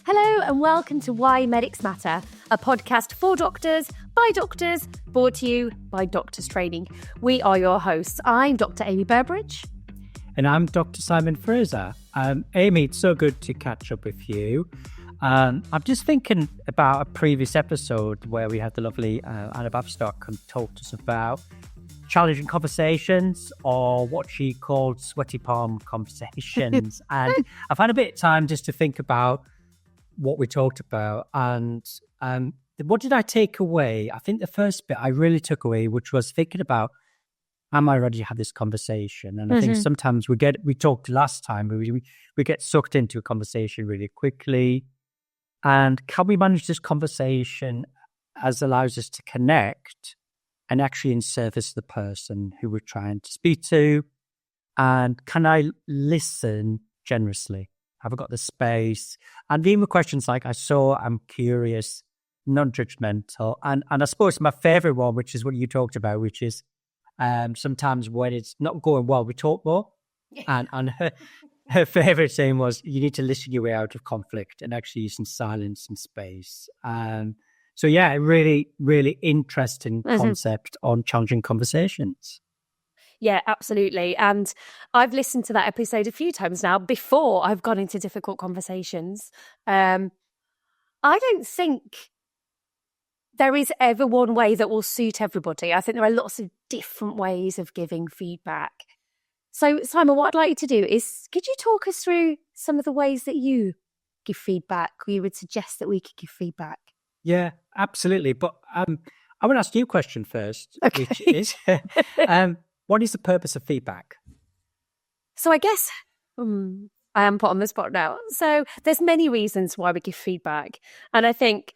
Hello and welcome to Why Medics Matter, a podcast for doctors, by doctors, brought to you by Doctors Training. We are your hosts. I'm Dr. Amy Burbridge. And I'm Dr. Simon Fraser. Amy, it's so good to catch up with you. I'm just thinking about a previous episode where we had the lovely Anna Babstock talk to us about challenging conversations, or what she called sweaty palm conversations. And I've had a bit of time just to think about what we talked about. And what did I take away? I think the first bit I really took away, which was thinking about, am I ready to have this conversation? And I think sometimes we talked last time, we get sucked into a conversation really quickly. And can we manage this conversation as allows us to connect and actually in service of the person who we're trying to speak to? And can I listen generously? Have I got the space? And even with questions like, I'm curious, non-judgmental. And I suppose my favorite one, which is what you talked about, which is sometimes when it's not going well, we talk more. Yeah. And her favorite saying was, you need to listen your way out of conflict and actually use some silence and space. So yeah, really, really interesting concept on challenging conversations. Yeah, absolutely. And I've listened to that episode a few times now before I've gone into difficult conversations. I don't think there is ever one way that will suit everybody. I think there are lots of different ways of giving feedback. So Simon, what I'd like you to do is, could you talk us through some of the ways that you give feedback, or you would suggest that we could give feedback? Yeah, absolutely. But I want to ask you a question first, okay. Which is, what is the purpose of feedback? So I guess I am put on the spot now. So there's many reasons why we give feedback. And I think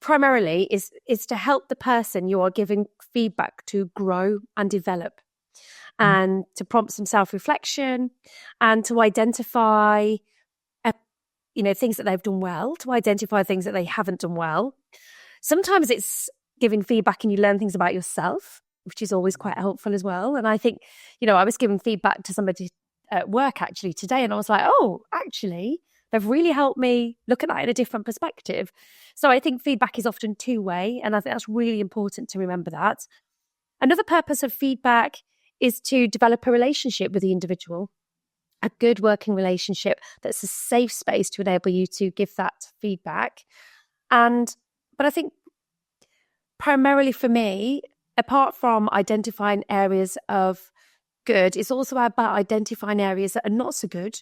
primarily is to help the person you are giving feedback to grow and develop, and to prompt some self-reflection, and to identify things that they've done well, to identify things that they haven't done well. Sometimes it's giving feedback and you learn things about yourself, which is always quite helpful as well. And I think, I was giving feedback to somebody at work actually today, and I was like, oh, actually, they've really helped me look at that in a different perspective. So I think feedback is often two-way, and I think that's really important to remember that. Another purpose of feedback is to develop a relationship with the individual, a good working relationship that's a safe space to enable you to give that feedback. But I think primarily for me, apart from identifying areas of good, it's also about identifying areas that are not so good,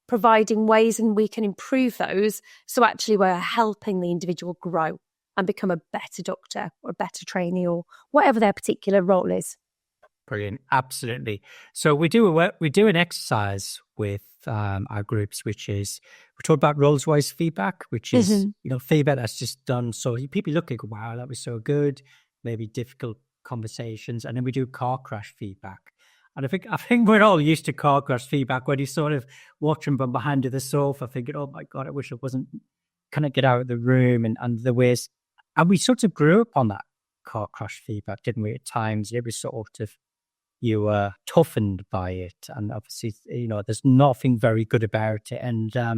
providing ways in we can improve those. So actually we're helping the individual grow and become a better doctor or a better trainee or whatever their particular role is. Brilliant. Absolutely. So we do an exercise with our groups, which is, we talk about roles-wise feedback, which is, feedback that's just done. So people look like, wow, that was so good, maybe difficult conversations. And then we do car crash feedback. And I think we're all used to car crash feedback when you sort of watching from behind the sofa thinking, oh my God, I wish I wasn't, can I get out of the room and the ways. And we sort of grew up on that car crash feedback, didn't we, at times? It was sort of, you were toughened by it. And obviously, there's nothing very good about it. And I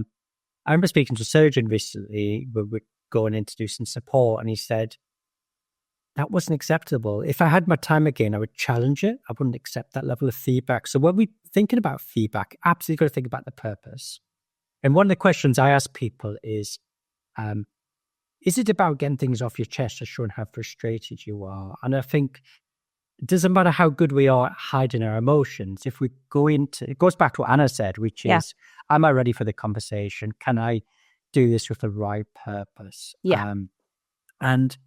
remember speaking to a surgeon recently, we were going in to do some support, and he said, that wasn't acceptable. If I had my time again, I would challenge it. I wouldn't accept that level of feedback. So when we're thinking about feedback, absolutely got to think about the purpose. And one of the questions I ask people is it about getting things off your chest or showing how frustrated you are? And I think it doesn't matter how good we are at hiding our emotions. If we go into, it goes back to what Anna said, which is, am I ready for the conversation? Can I do this with the right purpose? Yeah. And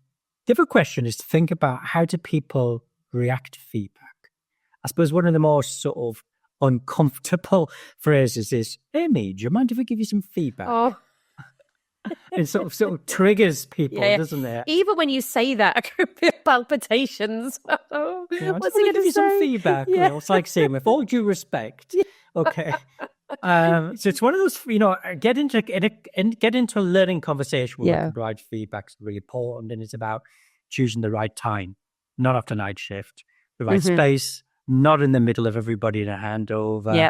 the other question is to think about, how do people react to feedback? I suppose one of the most sort of uncomfortable phrases is, Amy, do you mind if I give you some feedback? Oh. It sort of triggers people, doesn't it? Even when you say that, I can feel palpitations. Oh, what's he going to give you say? some feedback. Yeah. It's like saying, with all due respect. Okay. So it's one of those, get into a learning conversation where we provide feedback is really important, and it's about choosing the right time, not after night shift, the right space, not in the middle of everybody in a handover, Yeah,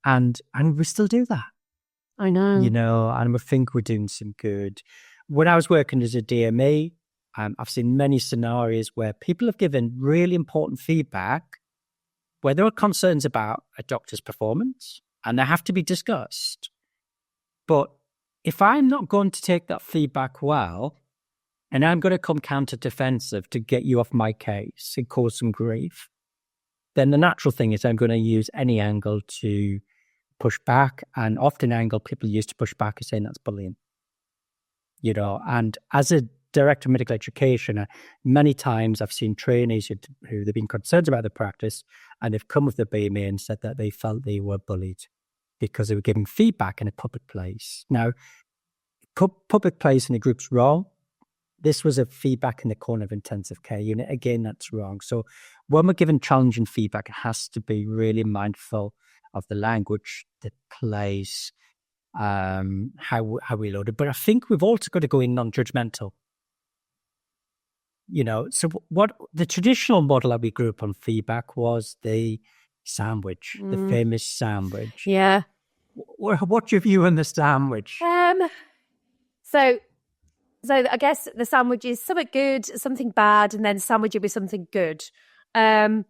and we still do that, I know. and we think we're doing some good. When I was working as a DME, I've seen many scenarios where people have given really important feedback where there are concerns about a doctor's performance and they have to be discussed. But if I'm not going to take that feedback well, and I'm going to come counter-defensive to get you off my case and cause some grief, then the natural thing is I'm going to use any angle to push back. And often angle people use to push back is saying that's bullying. And as a director of medical education, many times I've seen trainees who they've been concerned about the practice and they've come with the BME and said that they felt they were bullied because they were giving feedback in a public place. Now, public place in a group's wrong. This was a feedback in the corner of intensive care unit. Again, that's wrong. So when we're given challenging feedback, it has to be really mindful of the language, the place, how we load it. But I think we've also got to go in non-judgmental. So what the traditional model that we grew up on feedback was the sandwich, the famous sandwich. Yeah. What's your view on the sandwich? So I guess the sandwich is something good, something bad, and then sandwich will be something good. I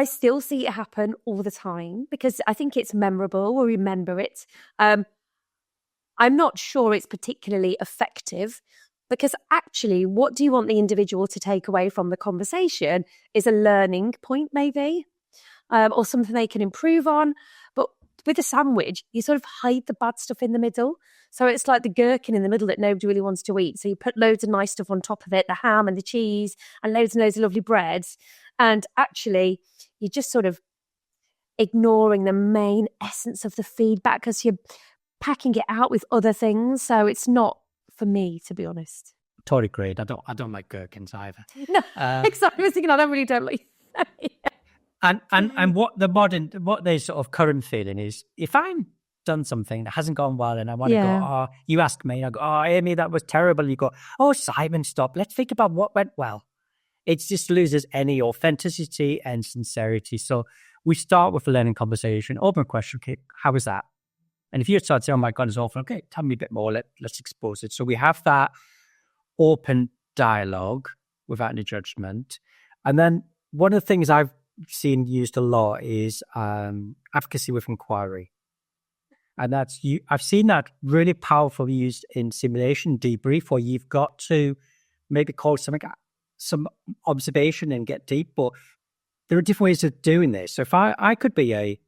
still see it happen all the time because I think it's memorable. We remember it. I'm not sure it's particularly effective because actually, what do you want the individual to take away from the conversation is a learning point maybe, or something they can improve on. But with a sandwich, you sort of hide the bad stuff in the middle. So it's like the gherkin in the middle that nobody really wants to eat. So you put loads of nice stuff on top of it, the ham and the cheese and loads of lovely breads. And actually, you're just sort of ignoring the main essence of the feedback because you're packing it out with other things. So it's not for me, to be honest. Totally agreed. I don't like gherkins either. No, exactly. I was thinking, I really don't like. And what the sort of current feeling is, if I'm done something that hasn't gone well and I want to go, you ask me, I go, Amy, that was terrible. You go, Simon, stop. Let's think about what went well. It just loses any authenticity and sincerity. So we start with a learning conversation, open question, okay, how was that? And if you start saying, oh my God, it's awful, okay, tell me a bit more, let's expose it. So we have that open dialogue without any judgment. And then one of the things I've seen used a lot is advocacy with inquiry. And I've seen that really powerful used in simulation debrief, where you've got to maybe call some observation and get deep, but there are different ways of doing this. So if I could be a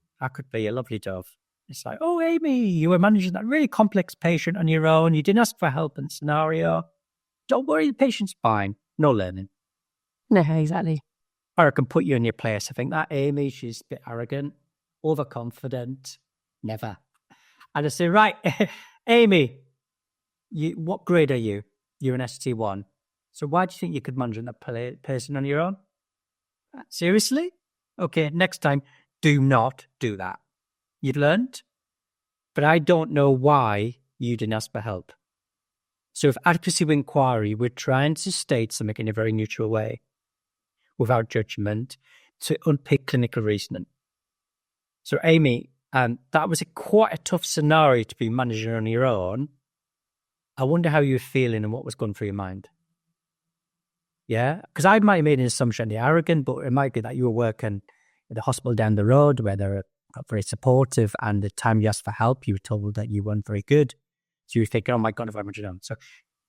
lovely dove. It's like, oh, Amy, you were managing that really complex patient on your own. You didn't ask for help in the scenario. Don't worry, the patient's fine. No learning. No, exactly. Or I can put you in your place. I think that Amy, she's a bit arrogant, overconfident, never. And I say, right, Amy, what grade are you? You're an ST1. So why do you think you could manage that person on your own? Seriously? Okay, next time, do not do that. You'd learned, but I don't know why you didn't ask for help. So with advocacy of inquiry, we're trying to state something in a very neutral way, without judgment, to unpick clinical reasoning. So Amy, that was quite a tough scenario to be managing on your own. I wonder how you were feeling and what was going through your mind. Yeah, because I might have made an assumption they're arrogant, but it might be that you were working at the hospital down the road where they're not very supportive, and the time you asked for help, you were told that you weren't very good. So you're thinking, oh my God, if I'm done. So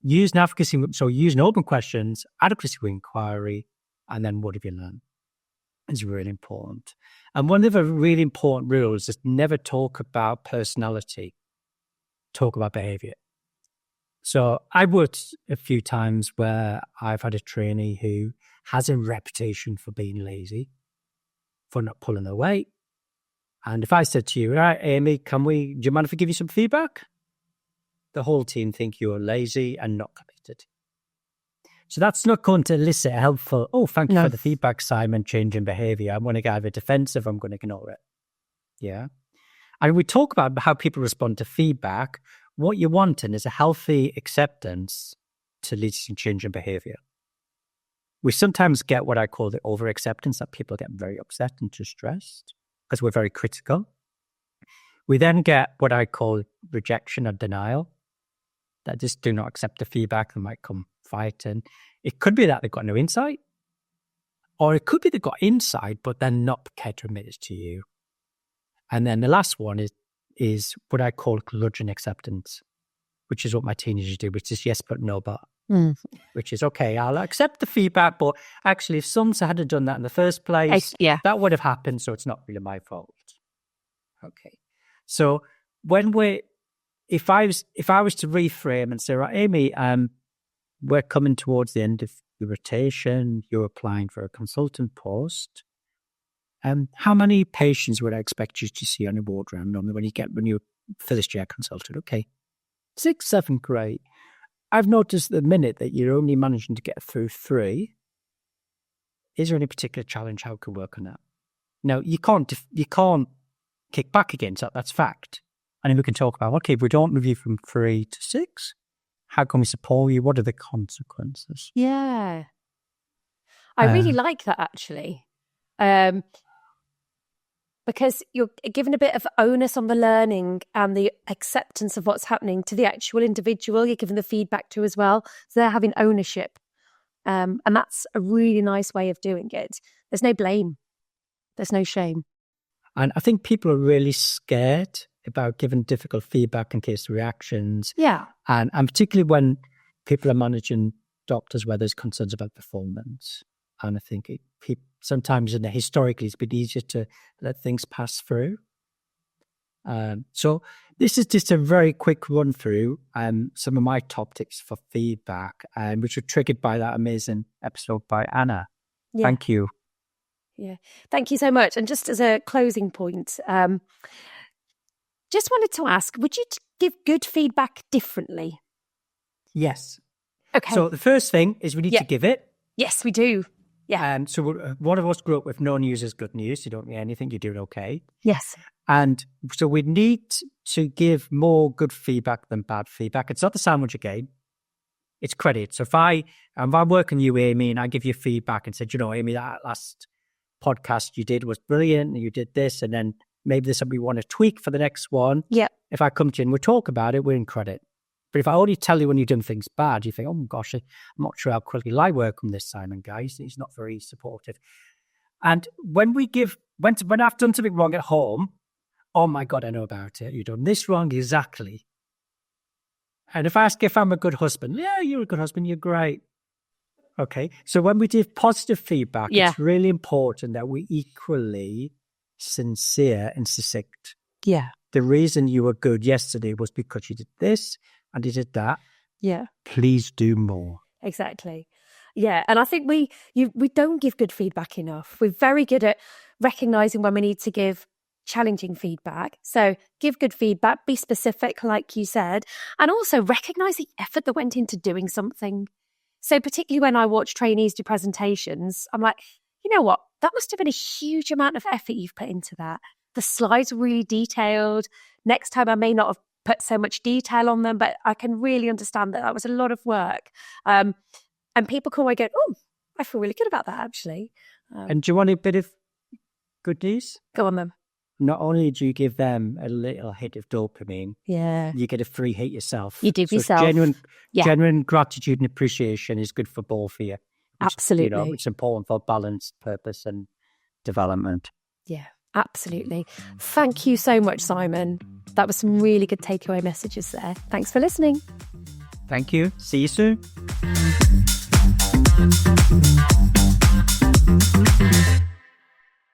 use open questions, adequacy of inquiry, and then what have you learned? It's really important. And one of the really important rules is never talk about personality, talk about behavior. So I've worked a few times where I've had a trainee who has a reputation for being lazy, for not pulling their weight. And if I said to you, right, Amy, do you mind if I give you some feedback? The whole team think you're lazy and not committed. So that's not going to elicit a helpful, thank you for the feedback, Simon, changing behavior. I'm going to get either defensive, I'm going to ignore it. Yeah. And we talk about how people respond to feedback. What you're wanting is a healthy acceptance to lead to change in behavior. we sometimes get what I call the over-acceptance, that people get very upset and distressed because we're very critical. We then get what I call rejection or denial, that just do not accept the feedback. They might come fighting. It could be that they've got no insight, or it could be they've got insight, but they're not prepared to admit it to you. And then the last one is what I call grudging acceptance, which is what my teenagers do, which is yes, but no, but. Which is, okay, I'll accept the feedback, but actually if someone hadn't done that in the first place, that would have happened, so it's not really my fault. Okay. So if I was to reframe and say, right, Amy, we're coming towards the end of your rotation, you're applying for a consultant post. How many patients would I expect you to see on a ward round normally when you're first year consultant? Okay, 6, 7, great. I've noticed the minute that you're only managing to get through 3. Is there any particular challenge? How can we work on that? Now, you can't kick back again, so that's fact. And then we can talk about, okay, if we don't move you from 3 to 6, how can we support you? What are the consequences? Yeah. I really like that, actually. Because you're given a bit of onus on the learning and the acceptance of what's happening to the actual individual. You're given the feedback to as well. So they're having ownership. And that's a really nice way of doing it. There's no blame. There's no shame. And I think people are really scared about giving difficult feedback in case of reactions. Yeah. And particularly when people are managing doctors where there's concerns about performance. And I think sometimes historically it's been easier to let things pass through. So this is just a very quick run through some of my top tips for feedback, which were triggered by that amazing episode by Anna. Yeah. Thank you. Yeah, thank you so much. And just as a closing point, just wanted to ask, would you give good feedback differently? Yes. Okay. So the first thing is we need to give it. Yes, we do. Yeah. So one of us grew up with no news is good news. You don't need anything, you're doing okay. Yes. And so we need to give more good feedback than bad feedback. It's not the sandwich again. It's credit. So if I'm working with you, Amy, and I give you feedback and said, Amy, that last podcast you did was brilliant, and you did this, and then maybe there's something we want to tweak for the next one. Yeah. If I come to you and we talk about it, we're in credit. But if I only tell you when you've done things bad, you think, oh my gosh, I'm not sure how quickly I work on this Simon guy. He's not very supportive. And when I've done something wrong at home, oh my God, I know about it. You've done this wrong, exactly. And if I ask if I'm a good husband, yeah, you're a good husband, you're great. Okay. So when we give positive feedback, it's really important that we equally sincere and succinct. Yeah. The reason you were good yesterday was because you did this and you did that. Yeah. Please do more. Exactly. Yeah. And I think we don't give good feedback enough. We're very good at recognizing when we need to give challenging feedback. So give good feedback, be specific, like you said, and also recognize the effort that went into doing something. So particularly when I watch trainees do presentations, I'm like, you know what? That must have been a huge amount of effort you've put into that. The slides were really detailed. Next time I may not have put so much detail on them, but I can really understand that was a lot of work. And people come away going, oh, I feel really good about that, actually. And do you want a bit of good news? Go on then. Not only do you give them a little hit of dopamine, you get a free hit yourself. You do yourself. Genuine gratitude and appreciation is good for both of you. Absolutely. It's important for balance, purpose and development. Yeah, absolutely. Thank you so much, Simon. That was some really good takeaway messages there. Thanks for listening. Thank you. See you soon.